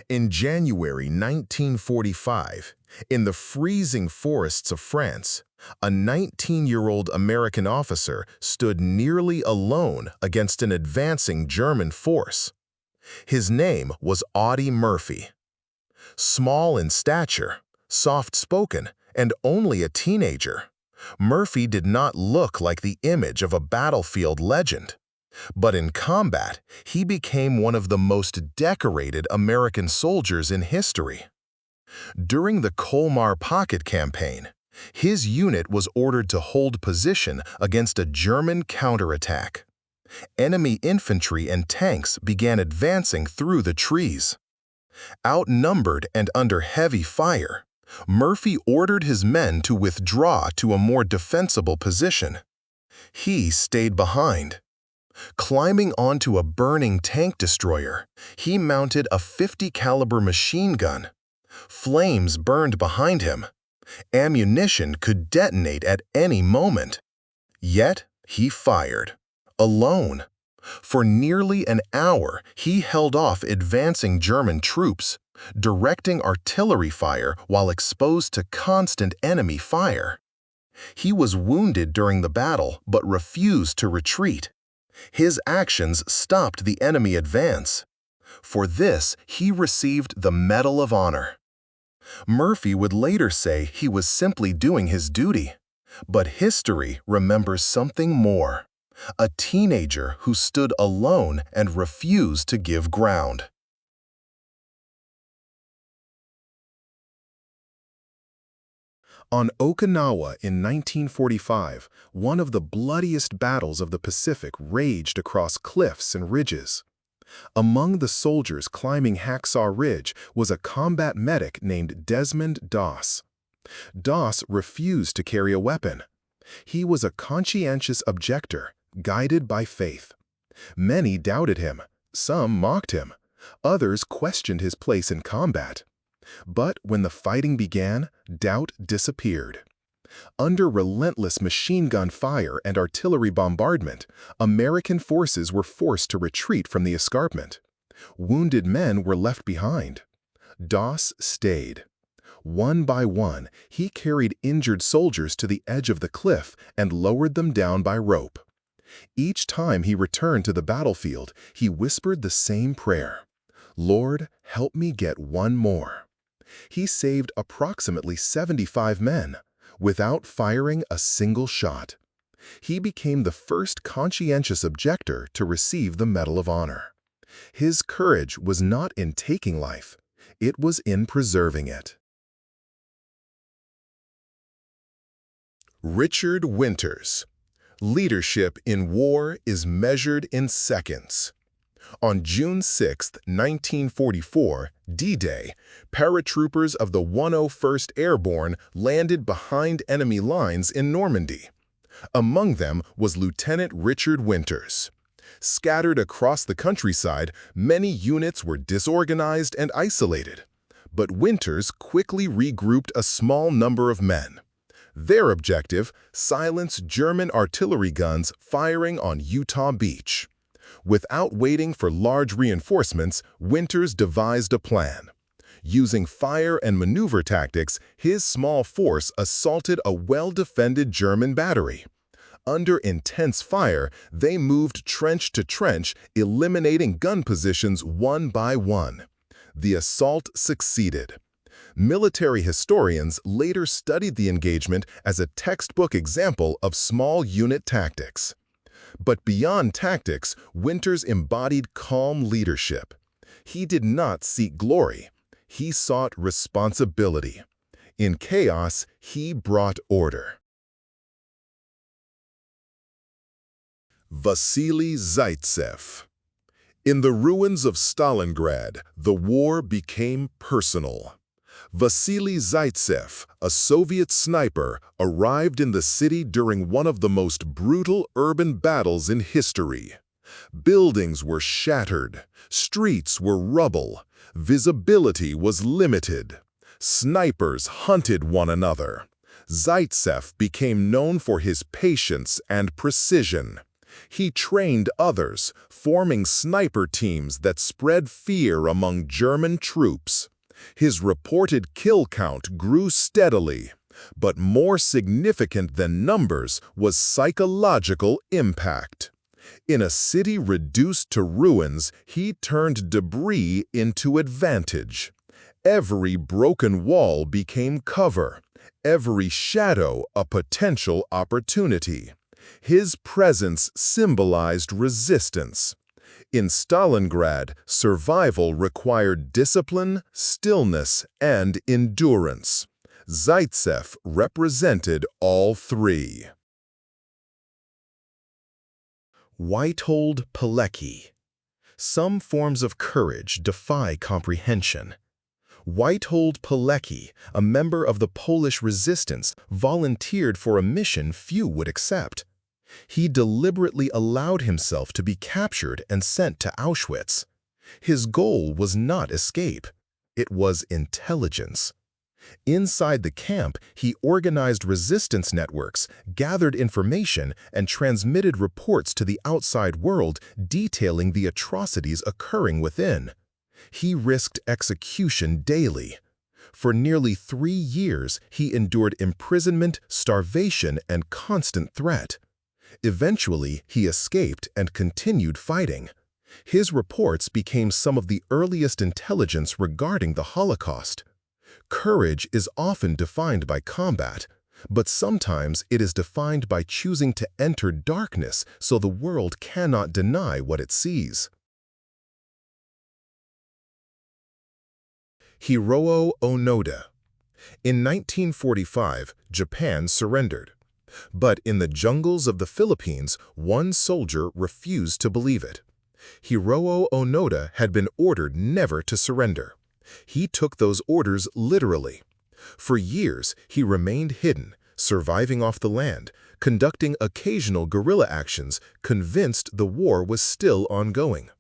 In January 1945, in the freezing forests of France, a 19-year-old American officer stood nearly alone against an advancing German force. His name was Audie Murphy. Small in stature, soft-spoken, and only a teenager, Murphy did not look like the image of a battlefield legend. But in combat, he became one of the most decorated American soldiers in history. During the Colmar Pocket Campaign, his unit was ordered to hold position against a German counterattack. Enemy infantry and tanks began advancing through the trees. Outnumbered and under heavy fire, Murphy ordered his men to withdraw to a more defensible position. He stayed behind. Climbing onto a burning tank destroyer, he mounted a .50 caliber machine gun. Flames burned behind him. Ammunition could detonate at any moment. Yet he fired, alone. For nearly an hour, he held off advancing German troops, directing artillery fire while exposed to constant enemy fire. He was wounded during the battle but refused to retreat. His actions stopped the enemy advance. For this, he received the Medal of Honor. Murphy would later say he was simply doing his duty. But history remembers something more: a teenager who stood alone and refused to give ground. On Okinawa in 1945, one of the bloodiest battles of the Pacific raged across cliffs and ridges. Among the soldiers climbing Hacksaw Ridge was a combat medic named Desmond Doss. Doss refused to carry a weapon. He was a conscientious objector, guided by faith. Many doubted him, some mocked him, others questioned his place in combat. But when the fighting began, doubt disappeared. Under relentless machine gun fire and artillery bombardment, American forces were forced to retreat from the escarpment. Wounded men were left behind. Doss stayed. One by one, he carried injured soldiers to the edge of the cliff and lowered them down by rope. Each time he returned to the battlefield, he whispered the same prayer: "Lord, help me get one more." He saved approximately 75 men, without firing a single shot. He became the first conscientious objector to receive the Medal of Honor. His courage was not in taking life, it was in preserving it. Richard Winters. Leadership in war is measured in seconds. On June 6, 1944, D-Day, paratroopers of the 101st Airborne landed behind enemy lines in Normandy. Among them was Lieutenant Richard Winters. Scattered across the countryside, many units were disorganized and isolated. But Winters quickly regrouped a small number of men. Their objective: silence German artillery guns firing on Utah Beach. Without waiting for large reinforcements, Winters devised a plan. Using fire and maneuver tactics, his small force assaulted a well-defended German battery. Under intense fire, they moved trench to trench, eliminating gun positions one by one. The assault succeeded. Military historians later studied the engagement as a textbook example of small unit tactics. But beyond tactics, Winters embodied calm leadership. He did not seek glory. He sought responsibility. In chaos, he brought order. Vasily Zaitsev. In the ruins of Stalingrad, the war became personal. Vasily Zaitsev, a Soviet sniper, arrived in the city during one of the most brutal urban battles in history. Buildings were shattered, streets were rubble, visibility was limited. Snipers hunted one another. Zaitsev became known for his patience and precision. He trained others, forming sniper teams that spread fear among German troops. His reported kill count grew steadily, but more significant than numbers was psychological impact. In a city reduced to ruins, he turned debris into advantage. Every broken wall became cover, every shadow a potential opportunity. His presence symbolized resistance. In Stalingrad, survival required discipline, stillness, and endurance. Zaitsev represented all three. Witold Pilecki. Some forms of courage defy comprehension. Witold Pilecki, a member of the Polish resistance, volunteered for a mission few would accept. He deliberately allowed himself to be captured and sent to Auschwitz. His goal was not escape. It was intelligence. Inside the camp, he organized resistance networks, gathered information, and transmitted reports to the outside world detailing the atrocities occurring within. He risked execution daily. For nearly 3 years, he endured imprisonment, starvation, and constant threat. Eventually, he escaped and continued fighting. His reports became some of the earliest intelligence regarding the Holocaust. Courage is often defined by combat, but sometimes it is defined by choosing to enter darkness so the world cannot deny what it sees. Hiroo Onoda. In 1945, Japan surrendered. But in the jungles of the Philippines, one soldier refused to believe it. Hiroo Onoda had been ordered never to surrender. He took those orders literally. For years, he remained hidden, surviving off the land, conducting occasional guerrilla actions, convinced the war was still ongoing.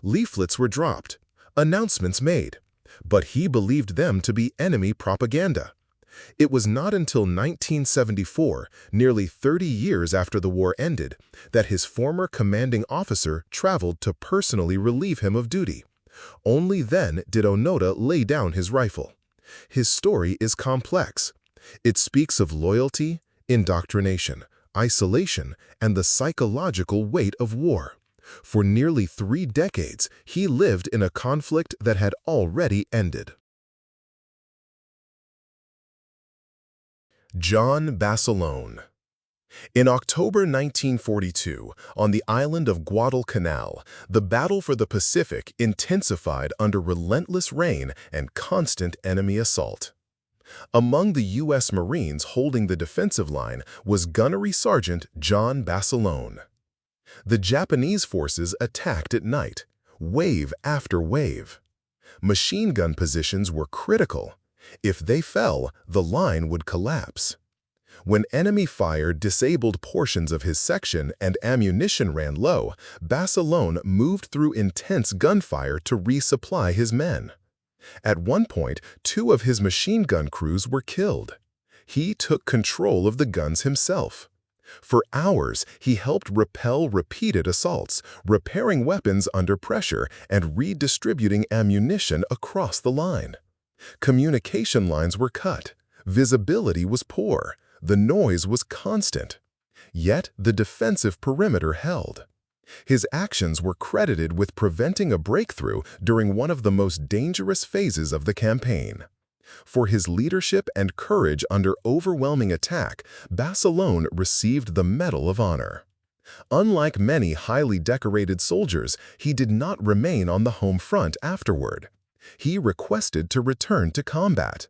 Leaflets were dropped, announcements made, but he believed them to be enemy propaganda. It was not until 1974, nearly 30 years after the war ended, that his former commanding officer traveled to personally relieve him of duty. Only then did Onoda lay down his rifle. His story is complex. It speaks of loyalty, indoctrination, isolation, and the psychological weight of war. For nearly 3 decades, he lived in a conflict that had already ended. John Basilone. In October 1942, on the island of Guadalcanal, the battle for the Pacific intensified under relentless rain and constant enemy assault. Among the U.S. Marines holding the defensive line was Gunnery Sergeant John Basilone. The Japanese forces attacked at night, wave after wave. Machine gun positions were critical. If they fell, the line would collapse. When enemy fire disabled portions of his section and ammunition ran low, Basilone moved through intense gunfire to resupply his men. At one point, 2 of his machine gun crews were killed. He took control of the guns himself. For hours, he helped repel repeated assaults, repairing weapons under pressure and redistributing ammunition across the line. Communication lines were cut. Visibility was poor. The noise was constant. Yet the defensive perimeter held. His actions were credited with preventing a breakthrough during one of the most dangerous phases of the campaign. For his leadership and courage under overwhelming attack, Basilone received the Medal of Honor. Unlike many highly decorated soldiers, he did not remain on the home front afterward. He requested to return to combat.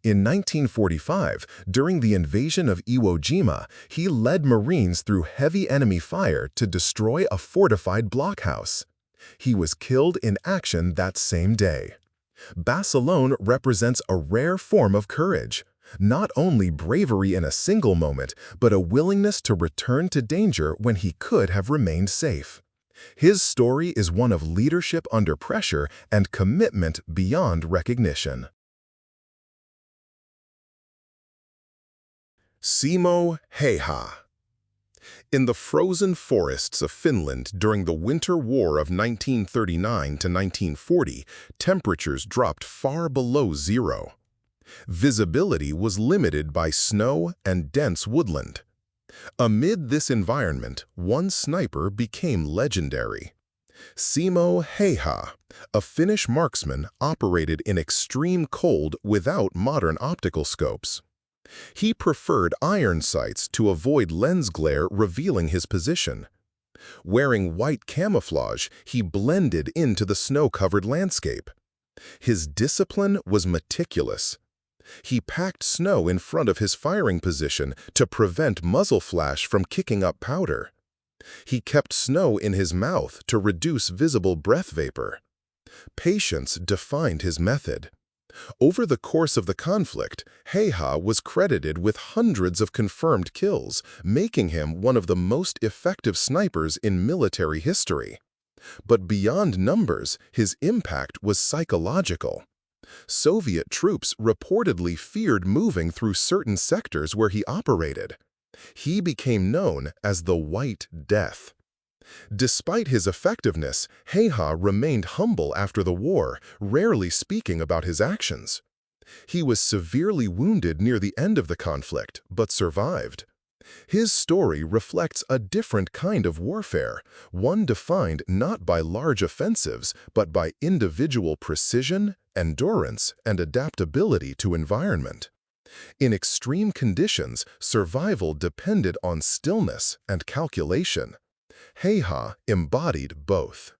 In 1945, during the invasion of Iwo Jima, he led Marines through heavy enemy fire to destroy a fortified blockhouse. He was killed in action that same day. Basilone represents a rare form of courage, not only bravery in a single moment, but a willingness to return to danger when he could have remained safe. His story is one of leadership under pressure and commitment beyond recognition. Simo Heiha. In the frozen forests of Finland during the Winter War of 1939 to 1940, temperatures dropped far below zero. Visibility was limited by snow and dense woodland. Amid this environment, one sniper became legendary. Simo Heiha, a Finnish marksman, operated in extreme cold without modern optical scopes. He preferred iron sights to avoid lens glare revealing his position. Wearing white camouflage, he blended into the snow-covered landscape. His discipline was meticulous. He packed snow in front of his firing position to prevent muzzle flash from kicking up powder. He kept snow in his mouth to reduce visible breath vapor. Patience defined his method. Over the course of the conflict, Heiha was credited with hundreds of confirmed kills, making him one of the most effective snipers in military history. But beyond numbers, his impact was psychological. Soviet troops reportedly feared moving through certain sectors where he operated. He became known as the White Death. Despite his effectiveness, Heiha remained humble after the war, rarely speaking about his actions. He was severely wounded near the end of the conflict, but survived. His story reflects a different kind of warfare, one defined not by large offensives, but by individual precision, endurance, and adaptability to environment. In extreme conditions, survival depended on stillness and calculation. Heiha embodied both.